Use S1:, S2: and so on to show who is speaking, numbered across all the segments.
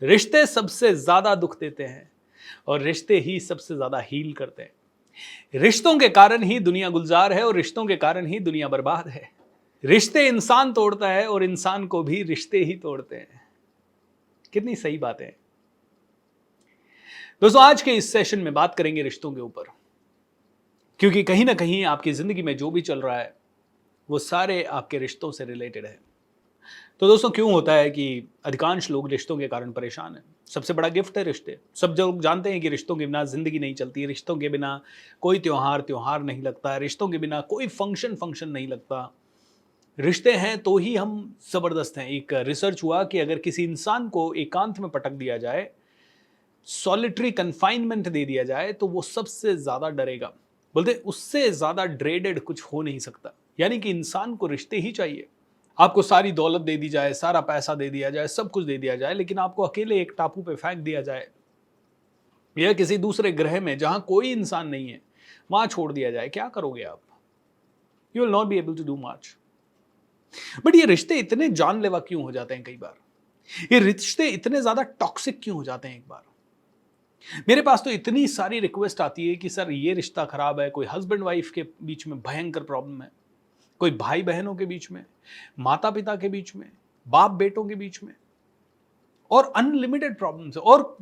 S1: रिश्ते सबसे ज्यादा दुख देते हैं और रिश्ते ही सबसे ज्यादा हील करते हैं। रिश्तों के कारण ही दुनिया गुलजार है और रिश्तों के कारण ही दुनिया बर्बाद है। रिश्ते इंसान तोड़ता है और इंसान को भी रिश्ते ही तोड़ते हैं। कितनी सही बातें हैं दोस्तों। आज के इस सेशन में बात करेंगे रिश्तों के ऊपर, क्योंकि कहीं ना कहीं आपकी जिंदगी में जो भी चल रहा है वो सारे आपके रिश्तों से रिलेटेड है। तो दोस्तों, क्यों होता है कि अधिकांश लोग रिश्तों के कारण परेशान हैं? सबसे बड़ा गिफ्ट है रिश्ते। सब लोग जानते हैं कि रिश्तों के बिना जिंदगी नहीं चलती, रिश्तों के बिना कोई त्योहार त्योहार नहीं लगता है, रिश्तों के बिना कोई फंक्शन फंक्शन नहीं लगता। रिश्ते हैं तो ही हम जबरदस्त हैं। एक रिसर्च हुआ कि अगर किसी इंसान को एकांत में पटक दिया जाए, सॉलिटरी कन्फाइनमेंट दे दिया जाए, तो वो सबसे ज्यादा डरेगा। बोलते उससे ज्यादा ड्रेडेड कुछ हो नहीं सकता। यानी कि इंसान को रिश्ते ही चाहिए। आपको सारी दौलत दे दी जाए, सारा पैसा दे दिया जाए, सब कुछ दे दिया जाए, लेकिन आपको अकेले एक टापू पे फेंक दिया जाए या किसी दूसरे ग्रह में जहां कोई इंसान नहीं है वहां छोड़ दिया जाए, क्या करोगे आप? You will not be able to do much. But ये रिश्ते इतने जानलेवा क्यों हो जाते हैं कई बार? ये रिश्ते इतने ज्यादा टॉक्सिक क्यों हो जाते हैं? एक बार मेरे पास तो इतनी सारी रिक्वेस्ट आती है कि सर ये रिश्ता खराब है, कोई हस्बैंड वाइफ के बीच में भयंकर प्रॉब्लम है, कोई भाई बहनों के बीच में, माता पिता के बीच में, बाप बेटों के बीच में, और अनलिमिटेड प्रॉब्लम्स है। और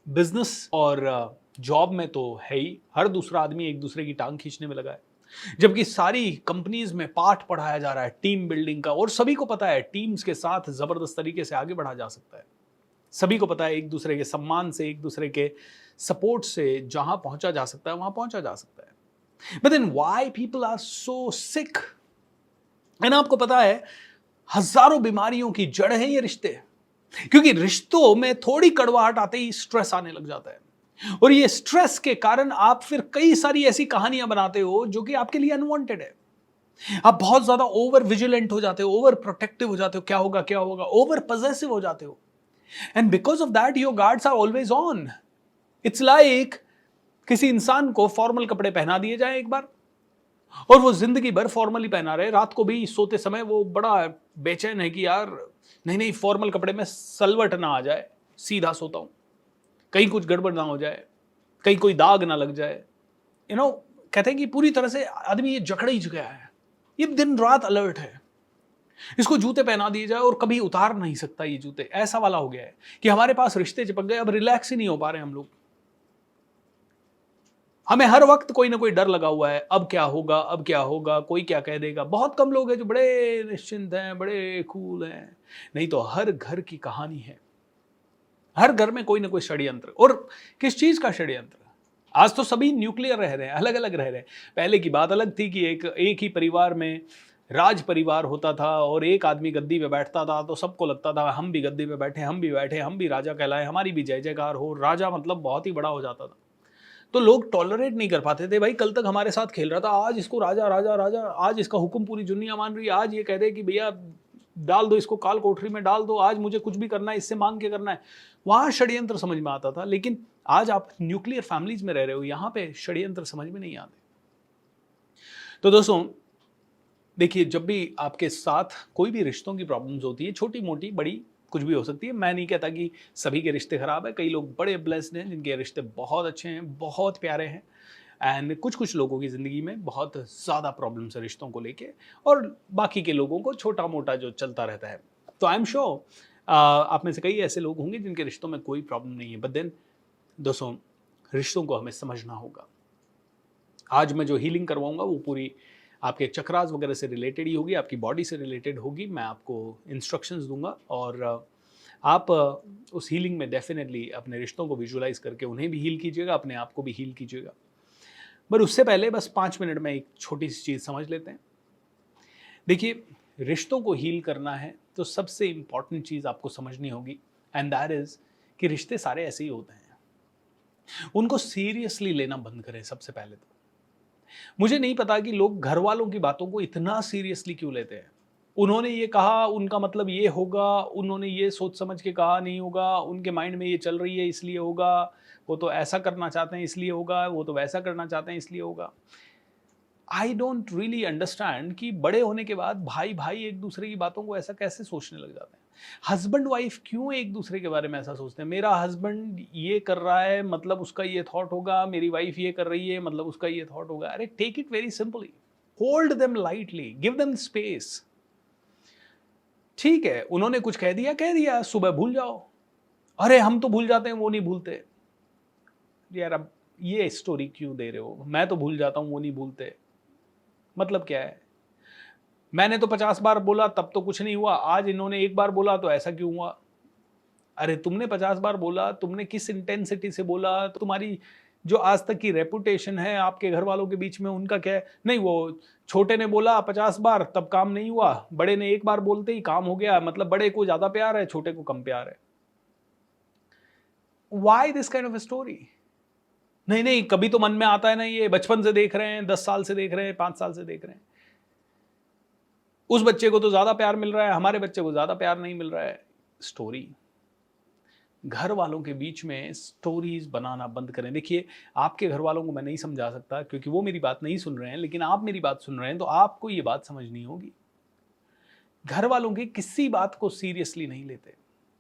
S1: बिजनेस और जॉब में तो है ही, हर दूसरा आदमी एक दूसरे की टांग खींचने में लगा है। जबकि सारी कंपनीज में पाठ पढ़ाया जा रहा है टीम बिल्डिंग का, और सभी को पता है टीम्स के साथ जबरदस्त तरीके से आगे बढ़ा जा सकता है। सभी को पता है एक दूसरे के सम्मान से, एक दूसरे के सपोर्ट से जहां पहुंचा जा सकता है वहां पहुंचा जा सकता है। But then why people are so sick? And आपको पता है हजारों बीमारियों की जड़ है ये रिश्ते। क्योंकि रिश्तों में थोड़ी कड़वाहट आते ही स्ट्रेस आने लग जाता है, और ये स्ट्रेस के कारण आप फिर कई सारी ऐसी कहानियां बनाते हो जो कि आपके लिए अनवांटेड है। आप बहुत ज्यादा ओवर विजिलेंट हो जाते हो, ओवर प्रोटेक्टिव हो जाते हो, क्या होगा क्या होगा, ओवर पजेसिव हो जाते हो। And because of that your guards are always on. It's like किसी इंसान को फॉर्मल कपड़े पहना दिए जाए एक बार, और वो जिंदगी भर फॉर्मली पहना रहे, रात को भी सोते समय वो बड़ा बेचैन है कि यार नहीं नहीं, फॉर्मल कपड़े में सलवट ना आ जाए, सीधा सोता हूं, कहीं कुछ गड़बड़ ना हो जाए, कहीं कोई दाग ना लग जाए। कहते हैं कि पूरी तरह से आदमी ये जकड़ ही गया है, ये दिन रात अलर्ट है। इसको जूते पहना दिए जाए और कभी उतार नहीं सकता ये जूते, ऐसा वाला हो गया है कि हमारे पास रिश्ते चिपक गए, अब रिलैक्स ही नहीं हो पा रहे हम लोग। हमें हर वक्त कोई ना कोई डर लगा हुआ है, अब क्या होगा, अब क्या होगा, कोई क्या कह देगा। बहुत कम लोग हैं जो बड़े निश्चिंत हैं, बड़े कूल हैं। नहीं तो हर घर की कहानी है, हर घर में कोई ना कोई षड्यंत्र। और किस चीज का षड्यंत्र? आज तो सभी न्यूक्लियर रह रहे हैं, अलग अलग रह रहे हैं। पहले की बात अलग थी कि एक ही परिवार में राज परिवार होता था और एक आदमी गद्दी पे बैठता था तो सबको लगता था हम भी गद्दी पे बैठे, हम भी बैठे, हम भी राजा कहलाए, हमारी भी जय जयकार हो। राजा मतलब बहुत ही बड़ा हो जाता था। तो लोग टॉलरेट नहीं कर पाते थे, भाई कल तक हमारे साथ खेल रहा था, आज इसको राजा राजा राजा, आज इसका हुक्म पूरी दुनिया मान रही है, आज ये कह दे कि भैया डाल दो इसको काल कोठरी में डाल दो, आज मुझे कुछ भी करना है, इससे मांग के करना है। वहां षड्यंत्र समझ में आता था। लेकिन आज आप न्यूक्लियर फैमिलीज में रह रहे हो, यहां पे षड्यंत्र समझ में नहीं आते। तो दोस्तों देखिए, जब भी आपके साथ कोई भी रिश्तों की प्रॉब्लम्स होती है, छोटी मोटी बड़ी कुछ भी हो सकती है। मैं नहीं कहता कि सभी के रिश्ते खराब है, कई लोग बड़े ब्लेस्ड हैं जिनके रिश्ते बहुत अच्छे हैं, बहुत प्यारे हैं। एंड कुछ कुछ लोगों की ज़िंदगी में बहुत ज़्यादा प्रॉब्लम्स है रिश्तों को लेके, और बाकी के लोगों को छोटा मोटा जो चलता रहता है। तो आई एम श्योर आप में से कई ऐसे लोग होंगे जिनके रिश्तों में कोई प्रॉब्लम नहीं है। बट देन दोस्तों, रिश्तों को हमें समझना होगा। आज मैं जो हीलिंग करवाऊंगा वो पूरी आपके चक्रास वगैरह से रिलेटेड ही होगी, आपकी बॉडी से रिलेटेड होगी। मैं आपको इंस्ट्रक्शंस दूंगा और आप उस हीलिंग में डेफिनेटली अपने रिश्तों को विजुलाइज करके उन्हें भी हील कीजिएगा, अपने आप को भी हील कीजिएगा। पर उससे पहले बस 5 मिनट में एक छोटी सी चीज़ समझ लेते हैं। देखिए, रिश्तों को हील करना है तो सबसे इंपॉर्टेंट चीज़ आपको समझनी होगी, एंड दैट इज़ कि रिश्ते सारे ऐसे ही होते हैं। उनको सीरियसली लेना बंद करें सबसे पहले तो। मुझे नहीं पता कि लोग घर वालों की बातों को इतना सीरियसली क्यों लेते हैं। उन्होंने ये कहा, उनका मतलब ये होगा, उन्होंने ये सोच समझ के कहा नहीं होगा, उनके माइंड में ये चल रही है इसलिए होगा, वो तो ऐसा करना चाहते हैं इसलिए होगा, वो तो वैसा करना चाहते हैं इसलिए होगा। आई डोंट रियली अंडरस्टैंड कि बड़े होने के बाद भाई भाई एक दूसरे की बातों को ऐसा कैसे सोचने लग जाते हैं। हस्बैंड वाइफ क्यों एक दूसरे के बारे में ऐसा सोचते हैं? मेरा हस्बैंड ये कर रहा है मतलब उसका ये थॉट होगा, मेरी वाइफ ये कर रही है मतलब उसका ये थॉट होगा। अरे take it very simply, hold them lightly, give them space. ठीक है, उन्होंने कुछ कह दिया, सुबह भूल जाओ। अरे हम तो भूल जाते हैं, वो नहीं भूलते। यार अब ये स्टोरी क्यों दे रहे हो? मैं तो भूल जाता हूं, वो नहीं भूलते। मतलब क्या है? मैंने तो 50 बार बोला तब तो कुछ नहीं हुआ, आज इन्होंने एक बार बोला तो ऐसा क्यों हुआ? अरे तुमने 50 बार बोला, तुमने किस इंटेंसिटी से बोला, तुम्हारी जो आज तक की रेपुटेशन है आपके घर वालों के बीच में, उनका क्या है? नहीं, वो छोटे ने बोला 50 बार तब काम नहीं हुआ, बड़े ने एक बार बोलते ही काम हो गया, मतलब बड़े को ज्यादा प्यार है, छोटे को कम प्यार है। Why this kind of story? नहीं नहीं, कभी तो मन में आता है ना, ये बचपन से देख रहे हैं, 10 साल से देख रहे हैं, 5 साल से देख रहे हैं, उस बच्चे को तो ज्यादा प्यार मिल रहा है, हमारे बच्चे को ज्यादा प्यार नहीं मिल रहा है। स्टोरी, घर वालों के बीच में स्टोरीज बनाना बंद करें। देखिए, आपके घर वालों को मैं नहीं समझा सकता क्योंकि वो मेरी बात नहीं सुन रहे हैं, लेकिन आप मेरी बात सुन रहे हैं तो आपको ये बात समझनी होगी। घर वालों की किसी बात को सीरियसली नहीं लेते।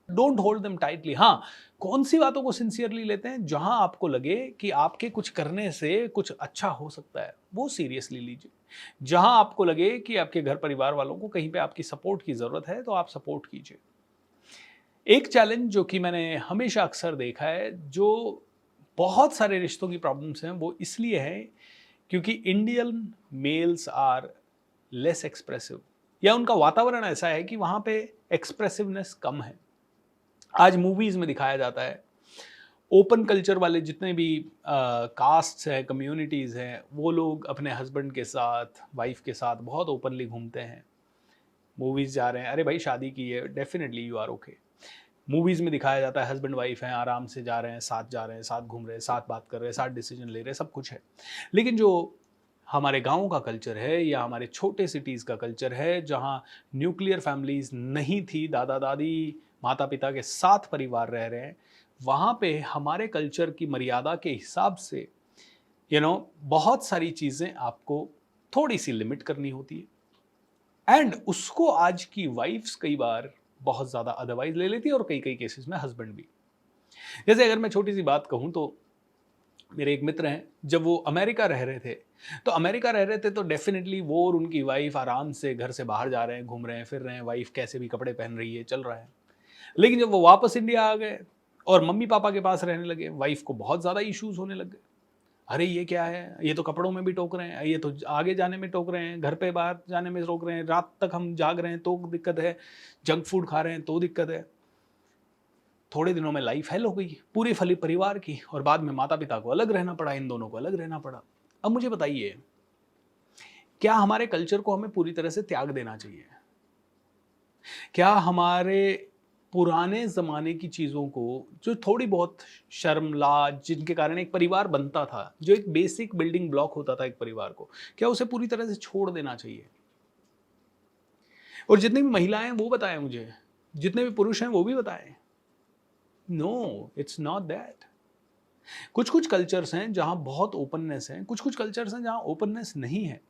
S1: Don't hold them tightly. हाँ, कौन सी बातों को सिंसियरली लेते हैं? जहां आपको लगे कि आपके कुछ करने से कुछ अच्छा हो सकता है, वो सीरियसली लीजिए। जहां आपको लगे कि आपके घर परिवार वालों को कहीं पे आपकी सपोर्ट की जरूरत है, तो आप सपोर्ट कीजिए। एक चैलेंज जो कि मैंने हमेशा अक्सर देखा है, जो बहुत सारे रिश्तों की प्रॉब्लम्स हैं, वो इसलिए है क्योंकि Indian males are less expressive, या उनका वातावरण ऐसा है कि वहां पे एक्सप्रेसिवनेस कम है। आज मूवीज में दिखाया जाता है, ओपन कल्चर वाले जितने भी कास्ट्स हैं, कम्युनिटीज़ हैं, वो लोग अपने हस्बैंड के साथ, वाइफ के साथ बहुत ओपनली घूमते हैं। मूवीज़ जा रहे हैं, अरे भाई शादी की है, definitely you are okay. Movies में दिखाया जाता है हस्बैंड वाइफ हैं, आराम से जा रहे हैं, साथ घूम रहे हैं, साथ बात कर रहे हैं, साथ डिसीजन ले रहे हैं, सब कुछ है। लेकिन जो हमारे गाँव का कल्चर है या हमारे छोटे सिटीज़ का कल्चर है, जहाँ न्यूक्लियर फैमिलीज़ नहीं थी, दादा दादी माता पिता के साथ परिवार रह रहे हैं, वहाँ पे हमारे कल्चर की मर्यादा के हिसाब से बहुत सारी चीज़ें आपको थोड़ी सी लिमिट करनी होती है, एंड उसको आज की वाइफ्स कई बार बहुत ज़्यादा अदरवाइज ले लेती है, और कई कई केसेस में हस्बैंड भी। जैसे अगर मैं छोटी सी बात कहूँ तो मेरे एक मित्र हैं, जब वो अमेरिका रह रहे थे, तो डेफिनेटली वो और उनकी वाइफ आराम से घर से बाहर जा रहे हैं, घूम रहे हैं, फिर रहे हैं, वाइफ कैसे भी कपड़े पहन रही है, चल रहा है। लेकिन जब वो वापस इंडिया आ गए और मम्मी पापा के पास रहने लगे, वाइफ को बहुत ज़्यादा इश्यूज होने लग गए। अरे ये क्या है, ये तो कपड़ों में भी टोक रहे हैं, ये तो आगे जाने में टोक रहे हैं, घर पे बाहर जाने में रोक रहे हैं, रात तक हम जाग रहे हैं तो दिक्कत है, जंक फूड खा रहे हैं तो दिक्कत है। थोड़े दिनों में लाइफ हेल हो गई पूरे फली परिवार की, और बाद में माता पिता को अलग रहना पड़ा, इन दोनों को अलग रहना पड़ा। अब मुझे बताइए, क्या हमारे कल्चर को हमें पूरी तरह से त्याग देना चाहिए? क्या हमारे पुराने ज़माने की चीज़ों को, जो थोड़ी बहुत शर्म, लाज, जिनके कारण एक परिवार बनता था, जो एक बेसिक बिल्डिंग ब्लॉक होता था एक परिवार को, क्या उसे पूरी तरह से छोड़ देना चाहिए? और जितनी भी महिलाएं हैं वो बताएं मुझे, जितने भी पुरुष हैं वो भी बताएं। No, it's not that. कुछ कुछ कल्चर्स हैं जहां बहुत ओपननेस है, कुछ कुछ कल्चर्स हैं जहां ओपननेस नहीं है,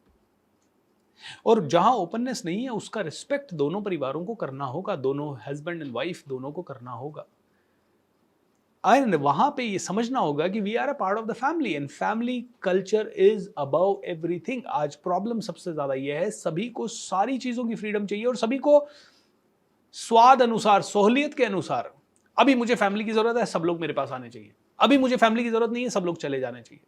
S1: और जहां ओपननेस नहीं है उसका रिस्पेक्ट दोनों परिवारों को करना होगा, दोनों हस्बैंड एंड वाइफ दोनों को करना होगा। एंड वहां पे ये समझना होगा कि we are a part of the family, and family culture is above everything. आज प्रॉब्लम सबसे ज्यादा ये है, सभी को सारी चीजों की फ्रीडम चाहिए, और सभी को स्वाद अनुसार, सहूलियत के अनुसार। अभी मुझे फैमिली की जरूरत है, सब लोग मेरे पास आने चाहिए। अभी मुझे फैमिली की जरूरत नहीं है, सब लोग चले जाने चाहिए।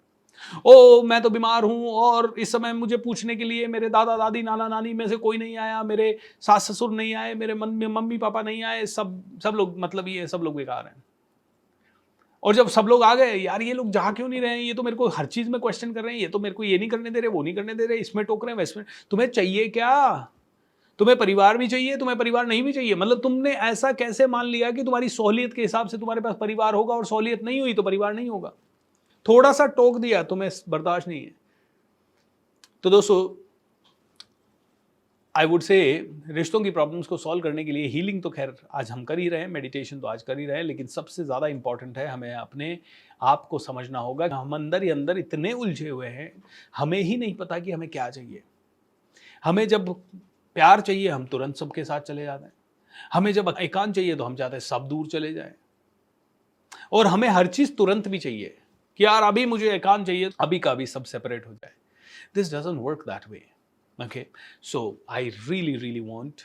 S1: ओ मैं तो बीमार हूं और इस समय मुझे पूछने के लिए मेरे दादा दादी, नाना नानी में से कोई नहीं आया, मेरे सास ससुर नहीं आए, मेरे मम्मी पापा नहीं आए, सब लोग, मतलब ये सब लोग बेकार हैं। और जब सब लोग आ गए, यार ये लोग जा क्यों नहीं रहे हैं, ये तो मेरे को हर चीज में क्वेश्चन कर रहे हैं, ये तो मेरे को ये नहीं करने दे रहे, वो नहीं करने दे रहे, इसमें टोक रहे हैं, वैसमें। तुम्हें चाहिए क्या? तुम्हें परिवार भी चाहिए, तुम्हें परिवार नहीं भी चाहिए? मतलब तुमने ऐसा कैसे मान लिया कि तुम्हारी सहूलियत के हिसाब से तुम्हारे पास परिवार होगा, और सहूलियत नहीं हुई तो परिवार नहीं होगा? थोड़ा सा टोक दिया, तुम्हें बर्दाश्त नहीं है। तो दोस्तों, आई वुड से रिश्तों की प्रॉब्लम्स को सॉल्व करने के लिए हीलिंग तो खैर आज हम कर ही रहे हैं, मेडिटेशन तो आज कर ही रहे हैं, लेकिन सबसे ज़्यादा इंपॉर्टेंट है हमें अपने आप को समझना होगा कि हम अंदर ही अंदर इतने उलझे हुए हैं, हमें ही नहीं पता कि हमें क्या चाहिए। हमें जब प्यार चाहिए हम तुरंत सबके साथ चले जाते हैं, हमें जब एकांत चाहिए तो हम चाहते हैं सब दूर चले जाए, और हमें हर चीज तुरंत भी चाहिए कि यार अभी मुझे एकांत चाहिए, अभी का अभी सब सेपरेट हो जाए। This doesn't work that way. Okay, so I really really want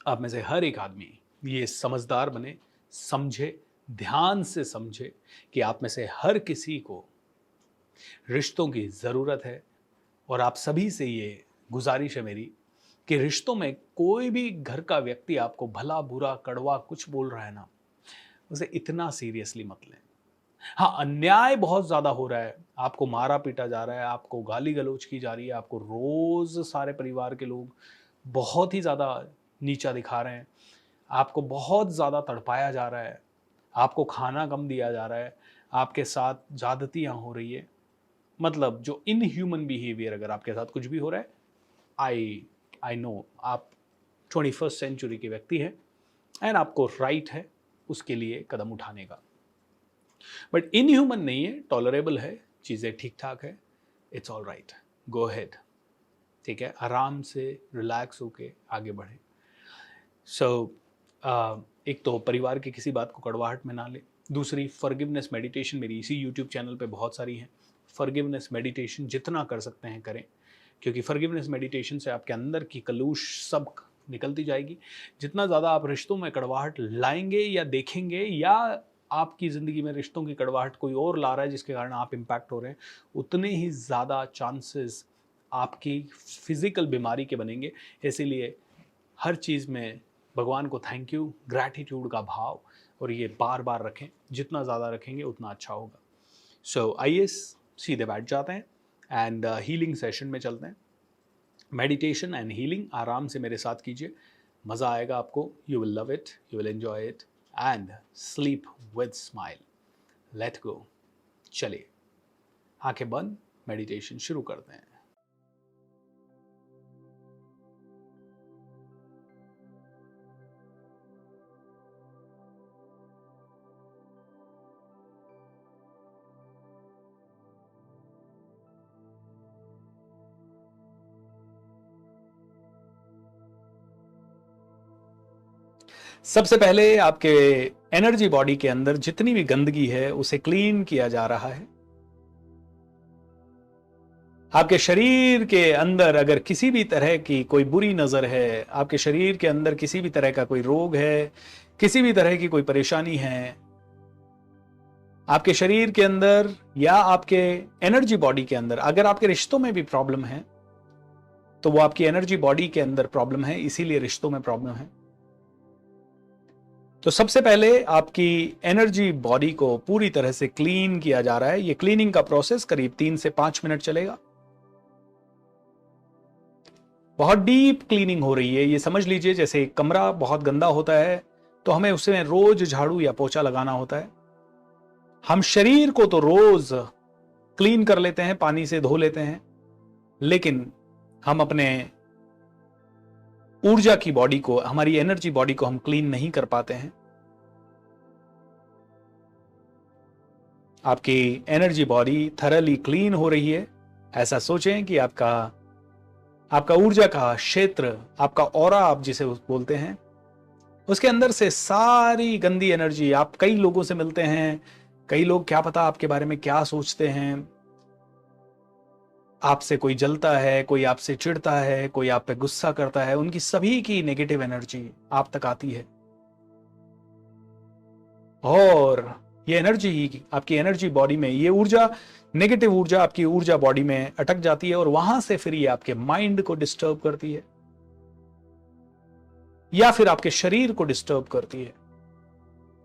S1: आप में से हर एक आदमी ये समझदार बने, समझे, ध्यान से समझे कि आप में से हर किसी को रिश्तों की ज़रूरत है। और आप सभी से ये गुजारिश है मेरी कि रिश्तों में कोई भी घर का व्यक्ति आपको भला बुरा कड़वा कुछ बोल रहा है ना, उसे इतना सीरियसली मत लें। हाँ, अन्याय बहुत ज़्यादा हो रहा है, आपको मारा पीटा जा रहा है, आपको गाली गलौज की जा रही है, आपको रोज़ सारे परिवार के लोग बहुत ही ज़्यादा नीचा दिखा रहे हैं, आपको बहुत ज़्यादा तड़पाया जा रहा है, आपको खाना कम दिया जा रहा है, आपके साथ ज़्यादतियाँ हो रही है, मतलब जो इनह्यूमन बिहेवियर अगर आपके साथ कुछ भी हो रहा है, आई नो आप 21st सेंचुरी के व्यक्ति हैं एंड आपको राइट है उसके लिए कदम उठाने का। बट इनह्यूमन नहीं है, टॉलरेबल है, चीज़ें ठीक ठाक है, it's all right, go ahead. ठीक है, आराम से रिलैक्स होके आगे बढ़े। सो एक तो परिवार की किसी बात को कड़वाहट में ना ले। दूसरी, फॉरगिवनेस मेडिटेशन मेरी इसी यूट्यूब चैनल पे बहुत सारी हैं। फॉरगिवनेस मेडिटेशन जितना कर सकते हैं करें, क्योंकि फॉरगिवनेस मेडिटेशन से आपके अंदर की कलुष सब निकलती जाएगी। जितना ज़्यादा आप रिश्तों में कड़वाहट लाएंगे या देखेंगे, या आपकी ज़िंदगी में रिश्तों की कड़वाहट कोई और ला रहा है जिसके कारण आप इम्पैक्ट हो रहे हैं, उतने ही ज़्यादा चांसेस आपकी फिजिकल बीमारी के बनेंगे। इसीलिए हर चीज़ में भगवान को थैंक यू, ग्रैटिट्यूड का भाव, और ये बार बार रखें, जितना ज़्यादा रखेंगे उतना अच्छा होगा। सो आइए सीधे बैठ जाते हैं एंड हीलिंग सेशन में चलते हैं। मेडिटेशन एंड हीलिंग आराम से मेरे साथ कीजिए, मज़ा आएगा आपको, you will love it, you will enjoy it and sleep with smile. Let go. चलिए आंखें बंद, मेडिटेशन शुरू करते हैं। सबसे पहले आपके एनर्जी बॉडी के अंदर जितनी भी गंदगी है उसे क्लीन किया जा रहा है। आपके शरीर के अंदर अगर किसी भी तरह की कोई बुरी नजर है, आपके शरीर के अंदर किसी भी तरह का कोई रोग है, किसी भी तरह की कोई परेशानी है, आपके शरीर के अंदर या आपके एनर्जी बॉडी के अंदर अगर आपके रिश्तों में भी प्रॉब्लम है, तो वो आपकी एनर्जी बॉडी के अंदर प्रॉब्लम है, इसीलिए रिश्तों में प्रॉब्लम है। तो सबसे पहले आपकी एनर्जी बॉडी को पूरी तरह से क्लीन किया जा रहा है। ये क्लीनिंग का प्रोसेस करीब 3 से 5 मिनट चलेगा। बहुत डीप क्लीनिंग हो रही है। ये समझ लीजिए जैसे एक कमरा बहुत गंदा होता है तो हमें उसमें रोज झाड़ू या पोछा लगाना होता है। हम शरीर को तो रोज क्लीन कर लेते हैं, पानी से धो लेते हैं, लेकिन हम अपने ऊर्जा की बॉडी को, हमारी एनर्जी बॉडी को हम क्लीन नहीं कर पाते हैं। आपकी एनर्जी बॉडी थरली क्लीन हो रही है। ऐसा सोचें कि आपका ऊर्जा का क्षेत्र, आपका ऑरा आप जिसे बोलते हैं, उसके अंदर से सारी गंदी एनर्जी, आप कई लोगों से मिलते हैं, कई लोग क्या पता आपके बारे में क्या सोचते हैं, आपसे कोई जलता है, कोई आपसे चिढ़ता है, कोई आप पे गुस्सा करता है, उनकी सभी की नेगेटिव एनर्जी आप तक आती है। और ये एनर्जी, आपकी एनर्जी बॉडी में, ये ऊर्जा, नेगेटिव ऊर्जा आपकी ऊर्जा बॉडी में अटक जाती है और वहां से फिर ये आपके माइंड को डिस्टर्ब करती है या फिर आपके शरीर को डिस्टर्ब करती है।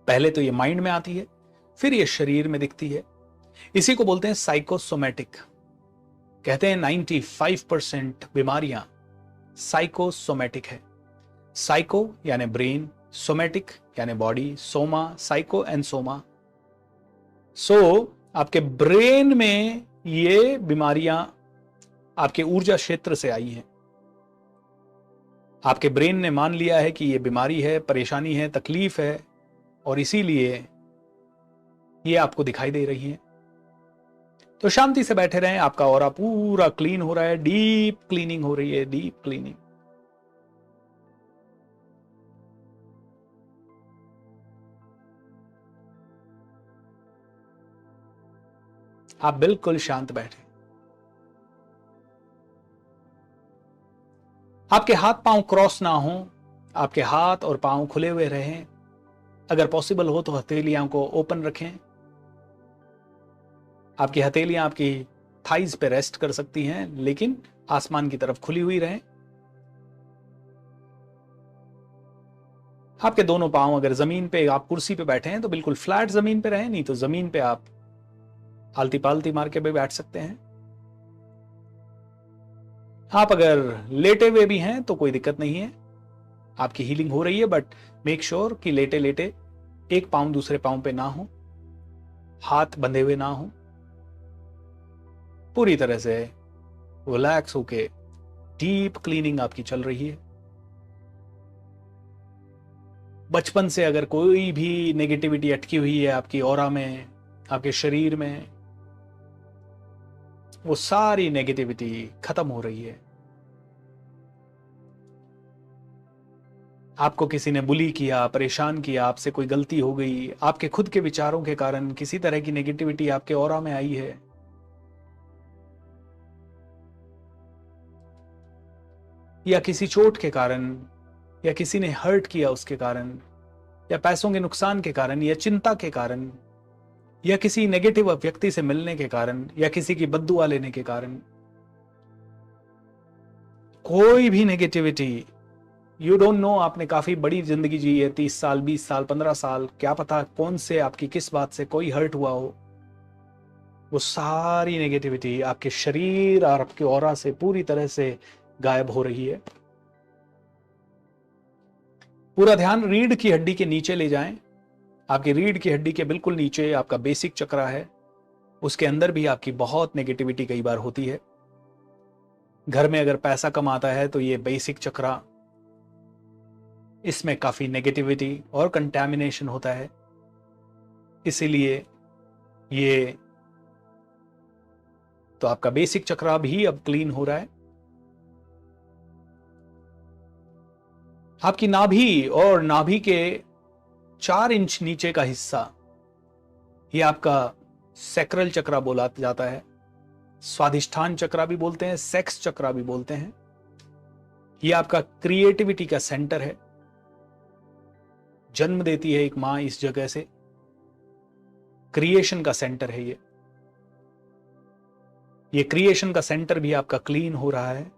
S1: पहले तो ये माइंड में आती है, फिर ये शरीर में दिखती है। इसी को बोलते हैं साइकोसोमैटिक। कहते हैं 95% बीमारियां साइकोसोमैटिक है। साइको यानी ब्रेन, सोमैटिक यानी body, soma, psycho and soma. So आपके ब्रेन में ये बीमारियां आपके ऊर्जा क्षेत्र से आई हैं। आपके ब्रेन ने मान लिया है कि ये बीमारी है, परेशानी है, तकलीफ है, और इसीलिए ये आपको दिखाई दे रही है। तो शांति से बैठे रहें, आपका ऑरा पूरा क्लीन हो रहा है, डीप क्लीनिंग हो रही है, डीप क्लीनिंग। आप बिल्कुल शांत बैठे। आपके हाथ पांव क्रॉस ना हो, आपके हाथ और पांव खुले हुए रहें। अगर पॉसिबल हो तो हथेलियां को ओपन रखें। आपकी हथेलियां आपकी थाइज पे रेस्ट कर सकती हैं, लेकिन आसमान की तरफ खुली हुई रहें। आपके दोनों पांव अगर जमीन पे, आप कुर्सी पे बैठे हैं तो बिल्कुल फ्लैट जमीन पे रहें, नहीं तो जमीन पे आप आलती पालती मार के भी बैठ सकते हैं। आप अगर लेटे हुए भी हैं तो कोई दिक्कत नहीं है, आपकी हीलिंग हो रही है, बट मेक श्योर कि लेटे लेटे एक पांव दूसरे पांव पे ना हो, हाथ बंधे हुए ना हो। पूरी तरह से रिलैक्स होके डीप क्लीनिंग आपकी चल रही है। बचपन से अगर कोई भी नेगेटिविटी अटकी हुई है आपकी ऑरा में, आपके शरीर में, वो सारी नेगेटिविटी खत्म हो रही है। आपको किसी ने बुली किया, परेशान किया, आपसे कोई गलती हो गई, आपके खुद के विचारों के कारण किसी तरह की नेगेटिविटी आपके ऑरा में आई है, या किसी चोट के कारण, या किसी ने हर्ट किया उसके कारण, या पैसों के नुकसान के कारण, या चिंता के कारण, या किसी नेगेटिव व्यक्ति से मिलने के कारण, या किसी की बद्दुआ लेने के कारण, कोई भी नेगेटिविटी, यू डोंट नो, आपने काफी बड़ी जिंदगी जी है, 30 साल, 20 साल, 15 साल, क्या पता कौन से आपकी किस बात से कोई हर्ट हुआ हो, वो सारी नेगेटिविटी आपके शरीर और आपके ऑरा से पूरी तरह से गायब हो रही है। पूरा ध्यान रीढ़ की हड्डी के नीचे ले जाएं। आपकी रीढ़ की हड्डी के बिल्कुल नीचे आपका बेसिक चक्रा है, उसके अंदर भी आपकी बहुत नेगेटिविटी कई बार होती है। घर में अगर पैसा कम आता है तो ये बेसिक चक्रा, इसमें काफी नेगेटिविटी और कंटैमिनेशन होता है, इसीलिए ये तो आपका बेसिक चक्रा भी अब क्लीन हो रहा है। आपकी नाभि और नाभि के 4 इंच नीचे का हिस्सा, ये आपका सैक्रल चक्रा बोला जाता है, स्वादिष्ठान चक्रा भी बोलते हैं, सेक्स चक्रा भी बोलते हैं। ये आपका क्रिएटिविटी का सेंटर है। जन्म देती है एक मां इस जगह से, क्रिएशन का सेंटर है ये क्रिएशन का सेंटर भी आपका क्लीन हो रहा है।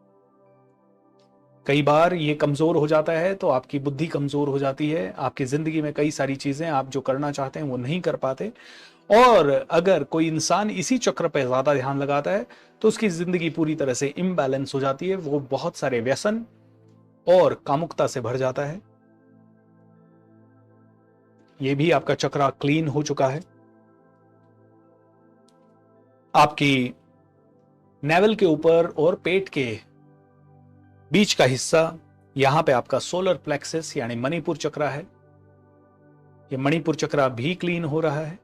S1: कई बार ये कमजोर हो जाता है तो आपकी बुद्धि कमजोर हो जाती है, आपकी जिंदगी में कई सारी चीजें आप जो करना चाहते हैं वो नहीं कर पाते, और अगर कोई इंसान इसी चक्र पर ज्यादा ध्यान लगाता है तो उसकी जिंदगी पूरी तरह से इम्बैलेंस हो जाती है, वो बहुत सारे व्यसन और कामुकता से भर जाता है। ये भी आपका चक्रा क्लीन हो चुका है। आपकी नेवल के ऊपर और पेट के बीच का हिस्सा, यहां पे आपका सोलर प्लेक्सस यानी मणिपुर चक्रा है। ये मणिपुर चक्रा भी क्लीन हो रहा है।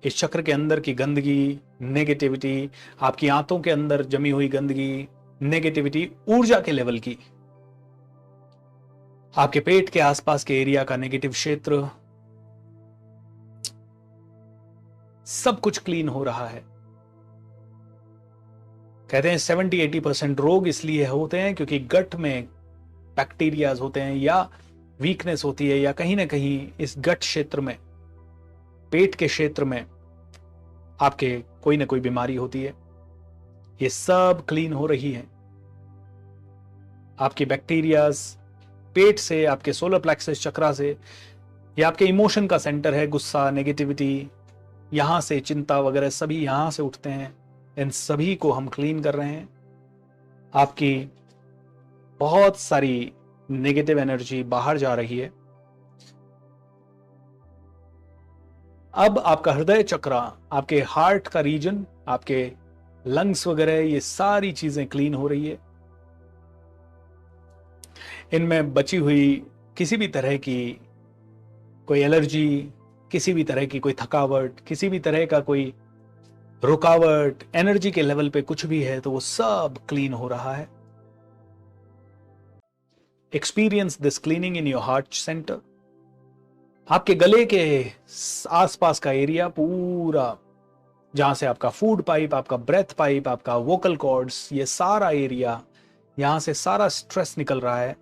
S1: इस चक्र के अंदर की गंदगी, नेगेटिविटी, आपकी आंतों के अंदर जमी हुई गंदगी, नेगेटिविटी, ऊर्जा के लेवल की, आपके पेट के आसपास के एरिया का नेगेटिव क्षेत्र, सब कुछ क्लीन हो रहा है। कहते हैं 70-80% रोग इसलिए होते हैं क्योंकि गट में बैक्टीरियाज होते हैं, या वीकनेस होती है, या कहीं ना कहीं इस गट क्षेत्र में, पेट के क्षेत्र में आपके कोई ना कोई बीमारी होती है। ये सब क्लीन हो रही है। आपकी बैक्टीरियाज पेट से, आपके सोलर प्लेक्सस चक्रा से, ये आपके इमोशन का सेंटर है, गुस्सा, नेगेटिविटी, यहां से चिंता वगैरह सभी यहां से उठते हैं, इन सभी को हम क्लीन कर रहे हैं। आपकी बहुत सारी नेगेटिव एनर्जी बाहर जा रही है। अब आपका हृदय चक्रा, आपके हार्ट का रीजन, आपके लंग्स वगैरह, ये सारी चीजें क्लीन हो रही है। इनमें बची हुई किसी भी तरह की कोई एलर्जी, किसी भी तरह की कोई थकावट, किसी भी तरह का कोई रुकावट, एनर्जी के लेवल पे कुछ भी है तो वो सब क्लीन हो रहा है। Experience this cleaning in your heart centre. आपके गले के आसपास का एरिया पूरा, जहां से आपका फूड पाइप, आपका ब्रेथ पाइप, आपका वोकल कॉर्ड्स, ये सारा एरिया, यहां से सारा स्ट्रेस निकल रहा है।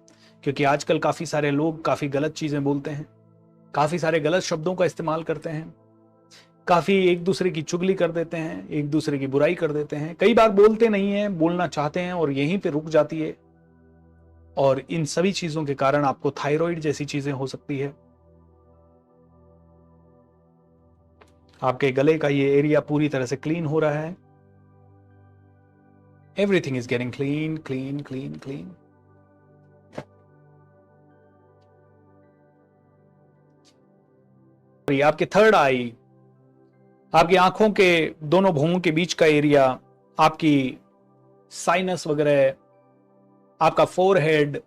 S1: क्योंकि आजकल काफी सारे लोग काफी गलत चीजें बोलते हैं, काफी सारे गलत शब्दों का इस्तेमाल करते हैं, काफी एक दूसरे की चुगली कर देते हैं, एक दूसरे की बुराई कर देते हैं, कई बार बोलते नहीं है, बोलना चाहते हैं और यहीं पे रुक जाती है। और इन सभी चीजों के कारण आपको थायराइड जैसी चीजें हो सकती है। आपके गले का ये एरिया पूरी तरह से क्लीन हो रहा है। Everything is getting clean clean clean clean. आपके थर्ड आई, आपकी आंखों के दोनों भौहों के बीच का एरिया, आपकी साइनस वगैरह, आपका फोरहेड,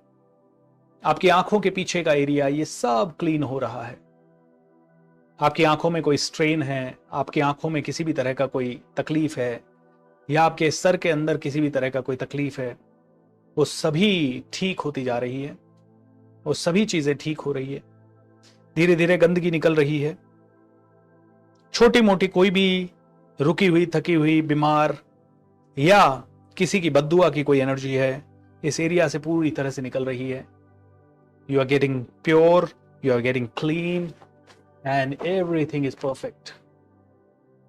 S1: आपकी आंखों के पीछे का एरिया, ये सब क्लीन हो रहा है। आपकी आंखों में कोई स्ट्रेन है, आपकी आंखों में किसी भी तरह का कोई तकलीफ है, या आपके सर के अंदर किसी भी तरह का कोई तकलीफ है, वो सभी ठीक होती जा रही है। वो सभी चीजें ठीक हो रही है। धीरे धीरे गंदगी निकल रही है। छोटी मोटी कोई भी रुकी हुई, थकी हुई, बीमार या किसी की बद्दुआ की कोई एनर्जी है, इस एरिया से पूरी तरह से निकल रही है। You are getting pure, you are getting clean and everything is perfect.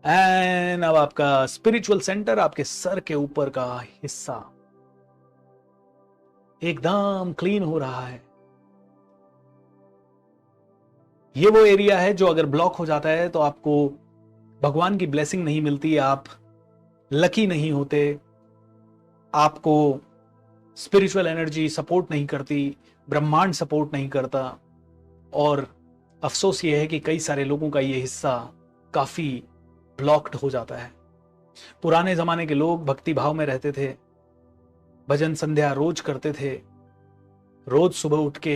S1: And अब आपका स्पिरिचुअल सेंटर, आपके सर के ऊपर का हिस्सा एकदम क्लीन हो रहा है। ये वो एरिया है जो अगर ब्लॉक हो जाता है तो आपको भगवान की ब्लेसिंग नहीं मिलती, आप लकी नहीं होते, आपको स्पिरिचुअल एनर्जी सपोर्ट नहीं करती, ब्रह्मांड सपोर्ट नहीं करता। और अफसोस ये है कि कई सारे लोगों का ये हिस्सा काफी ब्लॉक्ड हो जाता है। पुराने जमाने के लोग भक्ति भाव में रहते थे, भजन संध्या रोज करते थे, रोज सुबह उठ के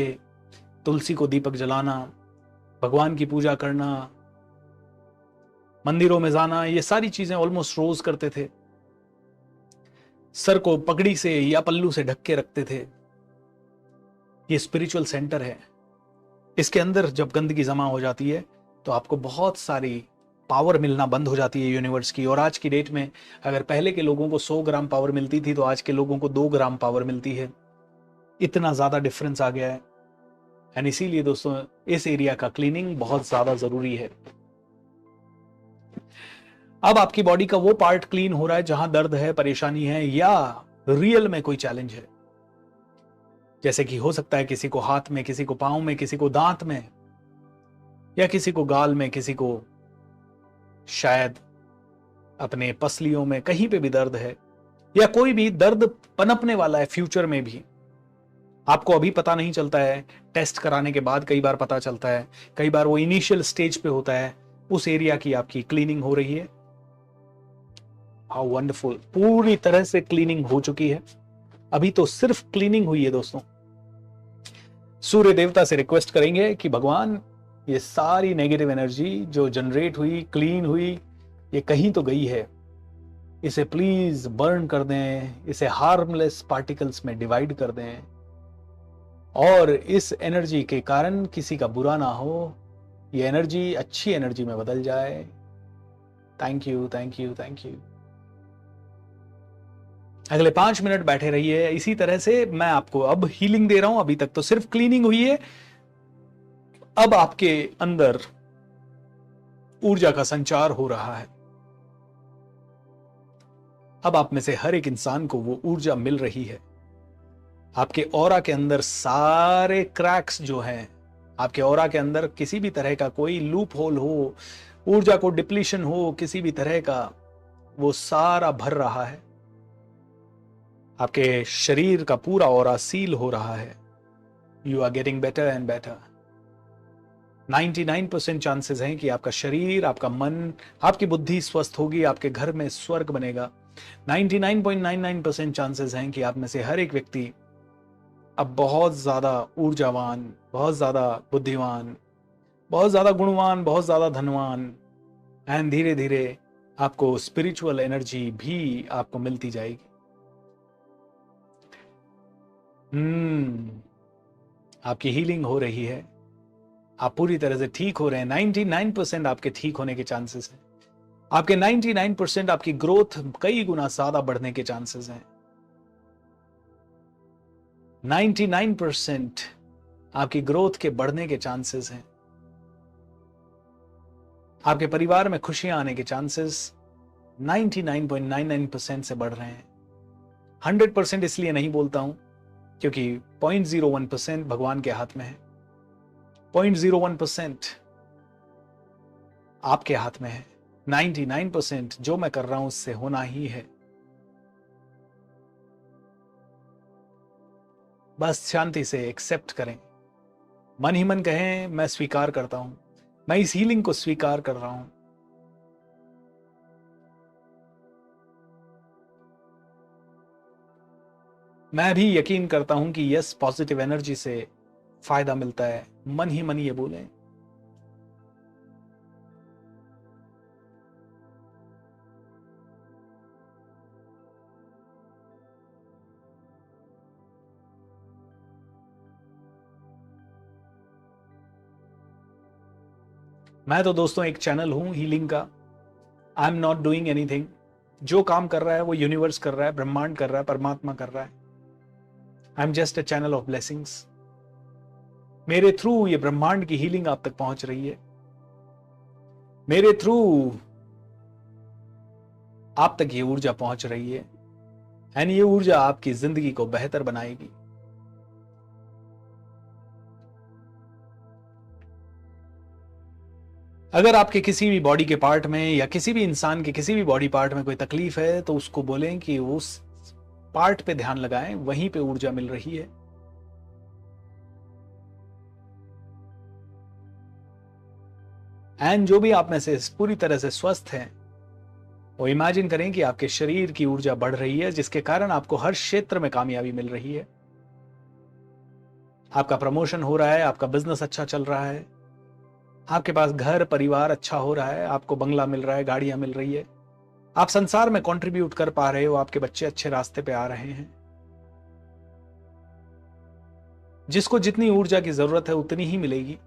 S1: तुलसी को दीपक जलाना, भगवान की पूजा करना, मंदिरों में जाना, ये सारी चीजें ऑलमोस्ट रोज करते थे। सर को पगड़ी से या पल्लू से ढक के रखते थे। ये स्पिरिचुअल सेंटर है। इसके अंदर जब गंदगी जमा हो जाती है तो आपको बहुत सारी पावर मिलना बंद हो जाती है यूनिवर्स की। और आज की डेट में अगर पहले के लोगों को 100 ग्राम पावर मिलती थी तो आज के लोगों को 2 ग्राम पावर मिलती है। इतना ज्यादा डिफरेंस आ गया है। एंड इसीलिए दोस्तों इस एरिया का क्लीनिंग बहुत ज्यादा जरूरी है। अब आपकी बॉडी का वो पार्ट क्लीन हो रहा है जहां दर्द है, परेशानी है या रियल में कोई चैलेंज है। जैसे कि हो सकता है किसी को हाथ में, किसी को पांव में, किसी को दांत में, या किसी को गाल में, किसी को शायद अपने पसलियों में, कहीं पे भी दर्द है, या कोई भी दर्द पनपने वाला है फ्यूचर में भी। आपको अभी पता नहीं चलता है, टेस्ट कराने के बाद कई बार पता चलता है, कई बार वो इनिशियल स्टेज पे होता है। उस एरिया की आपकी क्लीनिंग हो रही है। हाउ वंडरफुल, पूरी तरह से क्लीनिंग हो चुकी है। अभी तो सिर्फ क्लीनिंग हुई है दोस्तों। सूर्य देवता से रिक्वेस्ट करेंगे कि भगवान ये सारी नेगेटिव एनर्जी जो जनरेट हुई, क्लीन हुई, ये कहीं तो गई है, इसे प्लीज बर्न कर दें, इसे हार्मलेस पार्टिकल्स में डिवाइड कर दें और इस एनर्जी के कारण किसी का बुरा ना हो, ये एनर्जी अच्छी एनर्जी में बदल जाए। Thank you, thank you, thank you. अगले 5 मिनट बैठे रहिए इसी तरह से। मैं आपको अब हीलिंग दे रहा हूं। अभी तक तो सिर्फ क्लीनिंग हुई है। अब आपके अंदर ऊर्जा का संचार हो रहा है। अब आप में से हर एक इंसान को वो ऊर्जा मिल रही है। आपके ऑरा के अंदर सारे क्रैक्स जो हैं, आपके ऑरा के अंदर किसी भी तरह का कोई लूप होल हो, ऊर्जा को डिप्लीशन हो किसी भी तरह का, वो सारा भर रहा है। आपके शरीर का पूरा ऑरा सील हो रहा है। You are getting better and better. 99% chances हैं कि आपका शरीर, आपका मन, आपकी बुद्धि स्वस्थ होगी, आपके घर में स्वर्ग बनेगा। 99.99% चांसेस हैं कि आप में से हर एक व्यक्ति अब बहुत ज्यादा ऊर्जावान, बहुत ज्यादा बुद्धिमान, बहुत ज्यादा गुणवान, बहुत ज्यादा धनवान, एंड धीरे धीरे आपको स्पिरिचुअल एनर्जी भी आपको मिलती जाएगी। आपकी हीलिंग हो रही है। आप पूरी तरह से ठीक हो रहे हैं। 99% आपके ठीक होने के चांसेस हैं। आपके 99% आपकी ग्रोथ कई गुना ज्यादा बढ़ने के चांसेस हैं। 99% आपकी ग्रोथ के बढ़ने के चांसेस हैं। आपके परिवार में खुशियां आने के चांसेस 99.99% से बढ़ रहे हैं। 100% इसलिए नहीं बोलता हूं क्योंकि 0.01% भगवान के हाथ में है। 0.01% आपके हाथ में है। 99% जो मैं कर रहा हूं उससे होना ही है। बस शांति से एक्सेप्ट करें। मन ही मन कहें, मैं स्वीकार करता हूं, मैं इस हीलिंग को स्वीकार कर रहा हूं। मैं भी यकीन करता हूं कि यस, पॉजिटिव एनर्जी से फायदा मिलता है। मन ही मन ये बोले। मैं तो दोस्तों एक चैनल हूं हीलिंग का। I am not doing anything. जो काम कर रहा है वो यूनिवर्स कर रहा है, ब्रह्मांड कर रहा है, परमात्मा कर रहा है। I am just a channel of blessings. मेरे थ्रू ये ब्रह्मांड की हीलिंग आप तक पहुंच रही है। मेरे थ्रू आप तक ये ऊर्जा पहुंच रही है। एंड ये ऊर्जा आपकी जिंदगी को बेहतर बनाएगी। अगर आपके किसी भी बॉडी के पार्ट में या किसी भी इंसान के किसी भी बॉडी पार्ट में कोई तकलीफ है तो उसको बोलें कि उस पार्ट पे ध्यान लगाएं, वहीं पे ऊर्जा मिल रही है। एंड जो भी आप में से पूरी तरह से स्वस्थ हैं, वो इमेजिन करें कि आपके शरीर की ऊर्जा बढ़ रही है, जिसके कारण आपको हर क्षेत्र में कामयाबी मिल रही है। आपका प्रमोशन हो रहा है, आपका बिजनेस अच्छा चल रहा है, आपके पास घर परिवार अच्छा हो रहा है, आपको बंगला मिल रहा है, गाड़ियां मिल रही है, आप संसार में कंट्रीब्यूट कर पा रहे हो, आपके बच्चे अच्छे रास्ते पे आ रहे हैं। जिसको जितनी ऊर्जा की जरूरत है उतनी ही मिलेगी।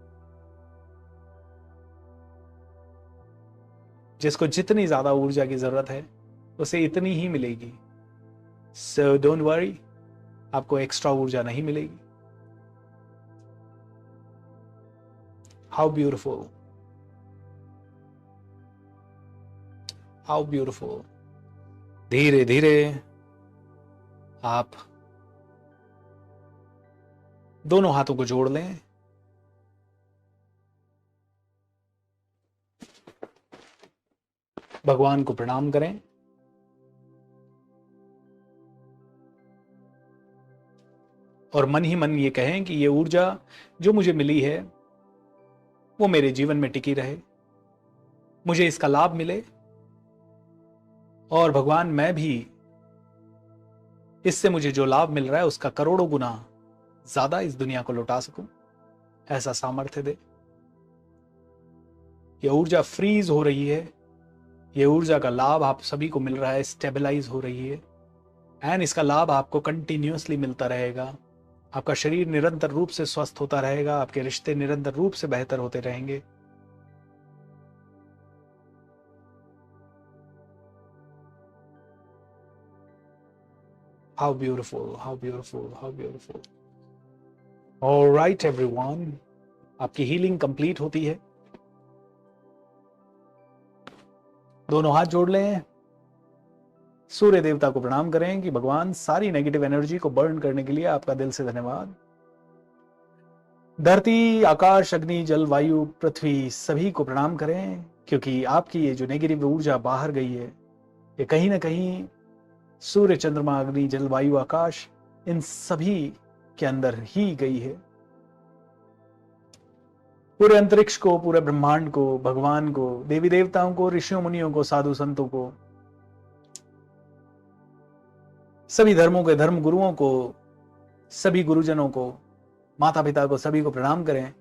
S1: जिसको जितनी ज्यादा ऊर्जा की जरूरत है उसे इतनी ही मिलेगी। सो डोंट वरी, आपको एक्स्ट्रा ऊर्जा नहीं मिलेगी। How beautiful, how beautiful. धीरे धीरे आप दोनों हाथों को जोड़ लें। भगवान को प्रणाम करें। और मन ही मन ये कहें कि ये ऊर्जा जो मुझे मिली है वो मेरे जीवन में टिकी रहे, मुझे इसका लाभ मिले, और भगवान मैं भी इससे मुझे जो लाभ मिल रहा है उसका करोड़ों गुना ज्यादा इस दुनिया को लौटा सकूं, ऐसा सामर्थ्य दे। ये ऊर्जा फ्रीज हो रही है, ये ऊर्जा का लाभ आप सभी को मिल रहा है, स्टेबलाइज हो रही है। एंड इसका लाभ आपको कंटिन्यूअसली मिलता रहेगा। आपका शरीर निरंतर रूप से स्वस्थ होता रहेगा, आपके रिश्ते निरंतर रूप से बेहतर होते रहेंगे। How beautiful, how beautiful, how beautiful. Alright everyone, आपकी हीलिंग कंप्लीट होती है। दोनों हाथ जोड़ लें। सूर्य देवता को प्रणाम करें कि भगवान सारी नेगेटिव एनर्जी को बर्न करने के लिए आपका दिल से धन्यवाद। धरती, आकाश, अग्नि, जल, वायु, पृथ्वी सभी को प्रणाम करें, क्योंकि आपकी ये जो नेगेटिव ऊर्जा बाहर गई है ये कहीं ना कहीं सूर्य, चंद्रमा, अग्नि, जल, वायु, आकाश इन सभी के अंदर ही गई है। पूरे अंतरिक्ष को, पूरे ब्रह्मांड को, भगवान को, देवी देवताओं को, ऋषियों मुनियों को, साधु संतों को, सभी धर्मों के धर्म गुरुओं को, सभी गुरुजनों को, माता पिता को, सभी को प्रणाम करें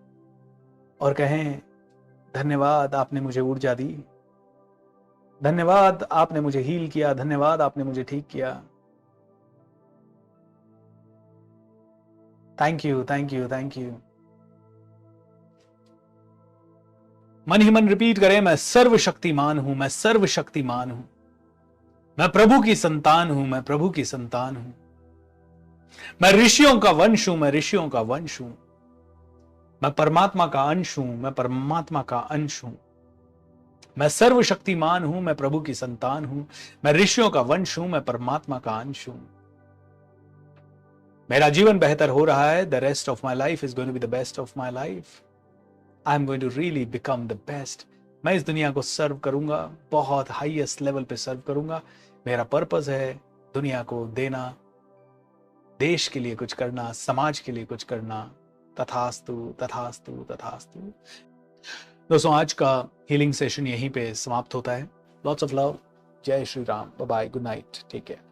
S1: और कहें धन्यवाद, आपने मुझे ऊर्जा दी, धन्यवाद आपने मुझे हील किया, धन्यवाद आपने मुझे ठीक किया। Thank you, thank you, thank you. मन ही मन रिपीट करें, मैं सर्वशक्तिमान हूं, मैं सर्वशक्तिमान हूं, मैं प्रभु की संतान हूं, मैं प्रभु की संतान हूं, मैं ऋषियों का वंश हूं, मैं ऋषियों का वंश हूं, मैं परमात्मा का अंश हूं, मैं परमात्मा का अंश हूं, मैं सर्वशक्तिमान हूं, मैं प्रभु की संतान हूं, मैं ऋषियों का वंश हूं, मैं परमात्मा का अंश हूं। मेरा जीवन बेहतर हो रहा है। The rest of my life is going to be the best of my life. I am going to really become the best. मैं इस दुनिया को सर्व करूंगा, बहुत हाईएस्ट लेवल पे सर्व करूंगा। मेरा पर्पस है दुनिया को देना, देश के लिए कुछ करना, समाज के लिए कुछ करना। तथास्तु, तथास्तु, तथास्तु। दोस्तों, आज का हीलिंग सेशन यहीं पे समाप्त होता है। Lots of love. जय Shri Ram. Bye bye. Good night. Take care.